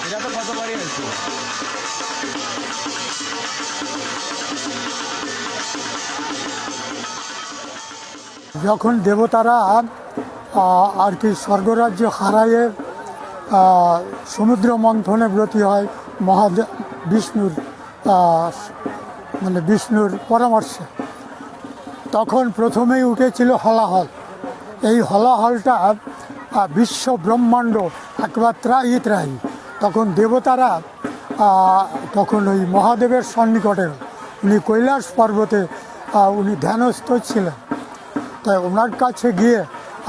এটা তো কতবারই হয়েছে। যখন দেবতারা আর কি স্বর্গরাজ্য হারাইয়ে সমুদ্র মন্থনে ব্রতী হয় বিষ্ণুর মানে বিষ্ণুর পরামর্শে, তখন প্রথমেই উঠেছিল হলাহল। এই হলাহলটা বিশ্ব ব্রহ্মাণ্ড একবার ত্রাহি ত্রাহি। তখন দেবতারা তখন ওই মহাদেবের সন্নিকটে, উনি কৈলাস পর্বতে উনি ধ্যানস্থ ছিলেন। তাই ওনার কাছে গিয়ে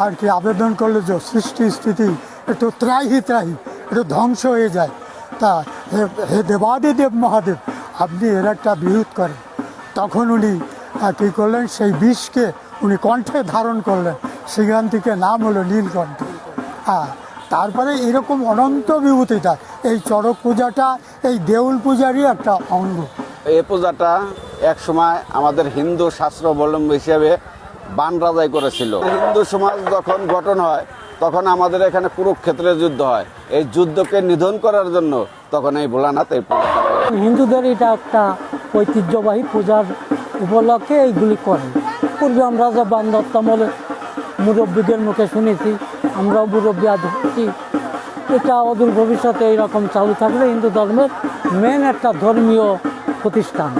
আর কি আবেদন করলো যে সৃষ্টি স্থিতি একটু ত্রাহি ত্রাহি, একটু ধ্বংস হয়ে যায়, তা হে দেবাদিদেব মহাদেব, আপনি এর একটা বিরোধ করেন। তখন উনি কী করলেন, সেই বিষকে উনি কণ্ঠে ধারণ করলেন, সেখান থেকে নাম হলো নীলকণ্ঠ। তারপরে এরকম অনন্ত বিভূতিটা, এই চড়ক পূজাটা এই দেউল পূজারই একটা অঙ্গ। এই পূজাটা এক সময় আমাদের হিন্দু শাস্ত্রাবলম্বী হিসেবে বান রাজাই করেছিল। হিন্দু সমাজ যখন গঠন হয় তখন আমাদের এখানে কুরুক্ষেত্রের যুদ্ধ হয়। এই যুদ্ধকে নিধন করার জন্য তখন এই ভোলানাথ এই পূজাটা করে। হিন্দুদের এটা একটা ঐতিহ্যবাহী পূজার উপলক্ষে এইগুলি করে। পূর্বে আমরা যে বান্ধবতামলে মুরব্বীদের মুখে শুনেছি, আমরাও মুরব্বী আজ হচ্ছি। এটা অদূর ভবিষ্যতে এইরকম চালু থাকলে হিন্দু ধর্মের মেন একটা ধর্মীয় প্রতিষ্ঠান।